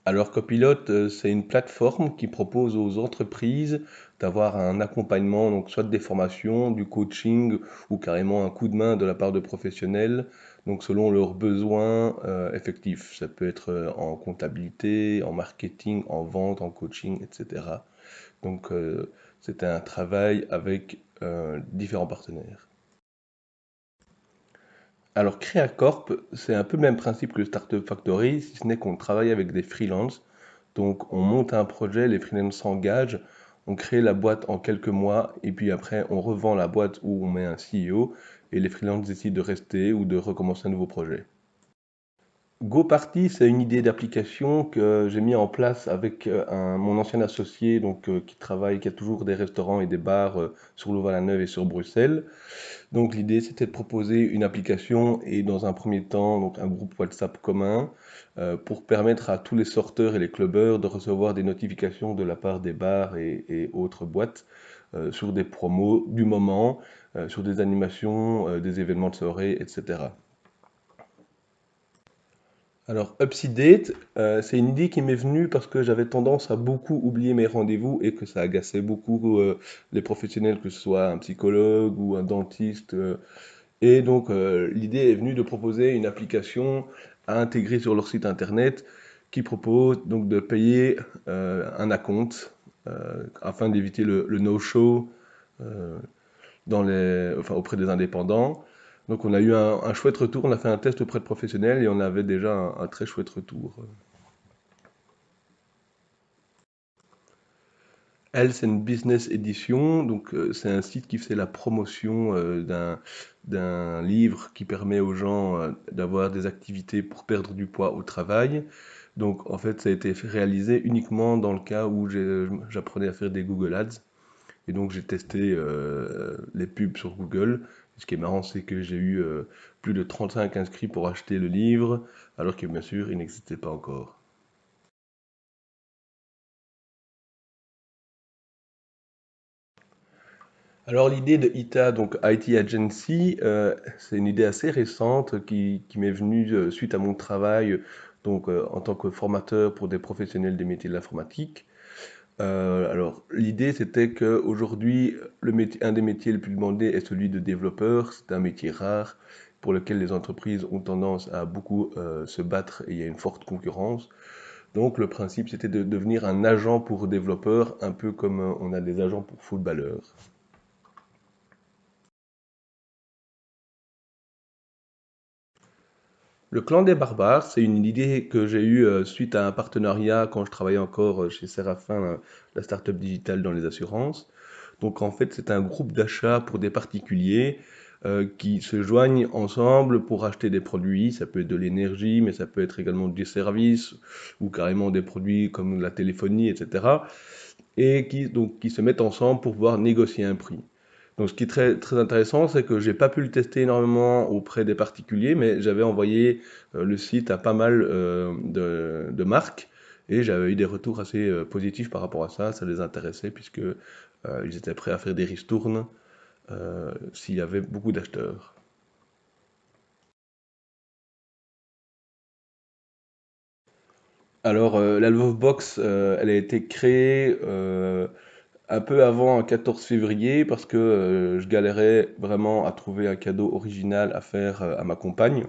Alors Copilote, c'est une plateforme qui propose aux entreprises d'avoir un accompagnement, donc soit des formations, du coaching ou carrément un coup de main de la part de professionnels, donc selon leurs besoins effectifs. Ça peut être en comptabilité, en marketing, en vente, en coaching, etc. Donc c'est un travail avec différents partenaires. Alors Créacorp, c'est un peu le même principe que le Startup Factory, si ce n'est qu'on travaille avec des freelances. Donc on monte un projet, les freelances s'engagent, on crée la boîte en quelques mois et puis après on revend la boîte où on met un CEO et les freelances décident de rester ou de recommencer un nouveau projet. GoParty, c'est une idée d'application que j'ai mis en place avec mon ancien associé qui travaille, qui a toujours des restaurants et des bars sur Louvain-la-Neuve et sur Bruxelles. Donc l'idée c'était de proposer une application et dans un premier temps donc un groupe WhatsApp commun pour permettre à tous les sorteurs et les clubbers de recevoir des notifications de la part des bars et autres boîtes sur des promos du moment, sur des animations, des événements de soirée, etc. Alors, UpSeedDate, c'est une idée qui m'est venue parce que j'avais tendance à beaucoup oublier mes rendez-vous et que ça agaçait beaucoup les professionnels, que ce soit un psychologue ou un dentiste. Et donc, l'idée est venue de proposer une application à intégrer sur leur site internet qui propose donc de payer un acompte afin d'éviter le no-show euh, auprès des indépendants. Donc, on a eu un chouette retour. On a fait un test auprès de professionnels et on avait déjà un très chouette retour. Elle, c'est une business edition, donc c'est un site qui fait la promotion d'un livre qui permet aux gens d'avoir des activités pour perdre du poids au travail. Donc en fait, ça a été réalisé uniquement dans le cas où j'apprenais à faire des Google Ads. Et donc j'ai testé les pubs sur Google. Ce qui est marrant, c'est que j'ai eu plus de 35 inscrits pour acheter le livre, alors que bien sûr, il n'existait pas encore. Alors l'idée de ITA, donc IT Agency, c'est une idée assez récente qui m'est venue suite à mon travail en tant que formateur pour des professionnels des métiers de l'informatique. Alors l'idée c'était qu'aujourd'hui, un des métiers les plus demandés est celui de développeur. C'est un métier rare pour lequel les entreprises ont tendance à beaucoup se battre et il y a une forte concurrence. Donc le principe c'était de devenir un agent pour développeurs, un peu comme on a des agents pour footballeurs. Le clan des barbares, c'est une idée que j'ai eue suite à un partenariat quand je travaillais encore chez Séraphin, la start-up digitale dans les assurances. Donc en fait, c'est un groupe d'achat pour des particuliers qui se joignent ensemble pour acheter des produits. Ça peut être de l'énergie, mais ça peut être également des services ou carrément des produits comme la téléphonie, etc. Et qui se mettent ensemble pour pouvoir négocier un prix. Donc, ce qui est très, très intéressant, c'est que j'ai pas pu le tester énormément auprès des particuliers, mais j'avais envoyé le site à pas mal de marques et j'avais eu des retours assez positifs par rapport à ça. Ça les intéressait puisque ils étaient prêts à faire des ristournes s'il y avait beaucoup d'acheteurs. Alors, la Love Box, elle a été créée un peu avant un 14 février parce que je galérais vraiment à trouver un cadeau original à faire à ma compagne.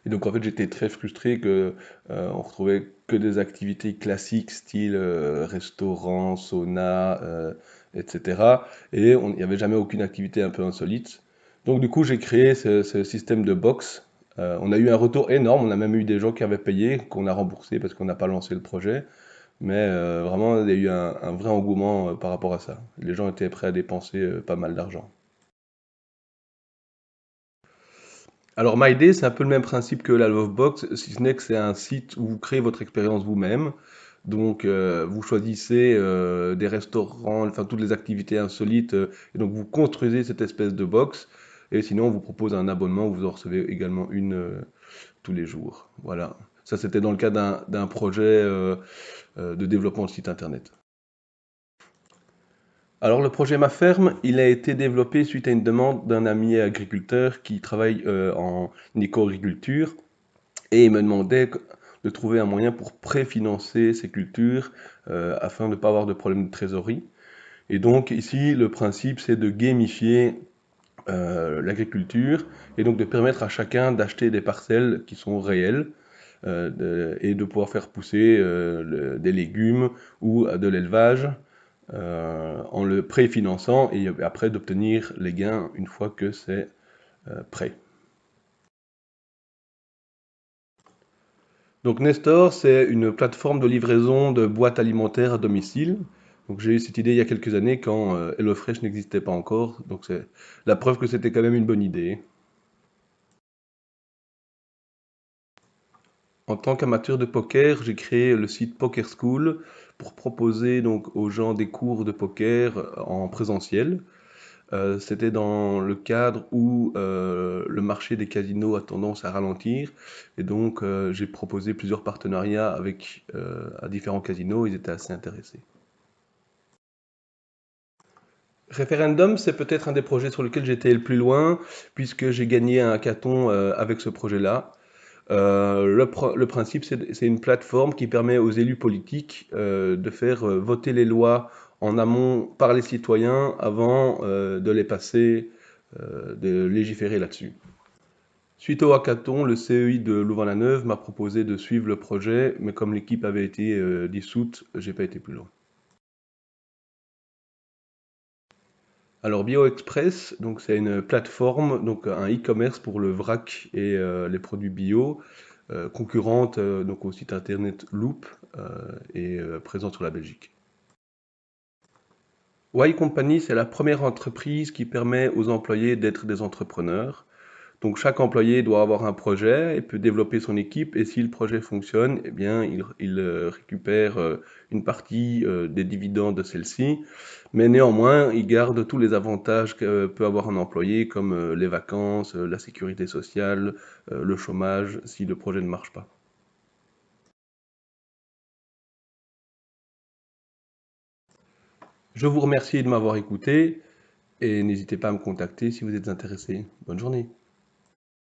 Et donc en fait j'étais très frustré que on retrouvait que des activités classiques style restaurant, sauna, etc. Et il n'y avait jamais aucune activité un peu insolite. Donc du coup j'ai créé ce système de box. On a eu un retour énorme, on a même eu des gens qui avaient payé, qu'on a remboursé parce qu'on n'a pas lancé le projet. Mais vraiment il y a eu un vrai engouement par rapport à ça. Les gens étaient prêts à dépenser pas mal d'argent. Alors MyDay, c'est un peu le même principe que la Lovebox, si ce n'est que c'est un site où vous créez votre expérience vous-même. Donc vous choisissez des restaurants, enfin toutes les activités insolites, et donc vous construisez cette espèce de box. Et sinon, on vous propose un abonnement où vous en recevez également une tous les jours. Voilà. Ça, c'était dans le cas d'un projet de développement de site internet. Alors le projet Ma Ferme, il a été développé suite à une demande d'un ami agriculteur qui travaille en éco-agriculture et il me demandait, de trouver un moyen pour préfinancer ces cultures afin de ne pas avoir de problème de trésorerie. Et donc ici, le principe, c'est de gamifier l'agriculture et donc de permettre à chacun d'acheter des parcelles qui sont réelles et de pouvoir faire pousser des légumes ou de l'élevage en le préfinançant et après d'obtenir les gains une fois que c'est prêt. Donc Nestor, c'est une plateforme de livraison de boîtes alimentaires à domicile. Donc j'ai eu cette idée il y a quelques années quand HelloFresh n'existait pas encore. Donc c'est la preuve que c'était quand même une bonne idée. En tant qu'amateur de poker, j'ai créé le site Poker School pour proposer donc aux gens des cours de poker en présentiel. C'était dans le cadre où le marché des casinos a tendance à ralentir et donc j'ai proposé plusieurs partenariats avec à différents casinos, ils étaient assez intéressés. Référendum, c'est peut-être un des projets sur lesquels j'étais le plus loin puisque j'ai gagné un hackathon avec ce projet-là. Le principe, c'est une plateforme qui permet aux élus politiques de faire voter les lois en amont par les citoyens avant de les passer, de légiférer là-dessus. Suite au hackathon, le CEI de Louvain-la-Neuve m'a proposé de suivre le projet, mais comme l'équipe avait été dissoute, j'ai pas été plus loin. Alors BioExpress, donc c'est une plateforme, donc un e-commerce pour le vrac et les produits bio, concurrente donc au site internet Loop et présente sur la Belgique. Y Company, c'est la première entreprise qui permet aux employés d'être des entrepreneurs. Donc chaque employé doit avoir un projet et peut développer son équipe et si le projet fonctionne, eh bien il récupère une partie des dividendes de celle-ci, mais néanmoins il garde tous les avantages que peut avoir un employé comme les vacances, la sécurité sociale, le chômage si le projet ne marche pas. Je vous remercie de m'avoir écouté et n'hésitez pas à me contacter si vous êtes intéressé. Bonne journée.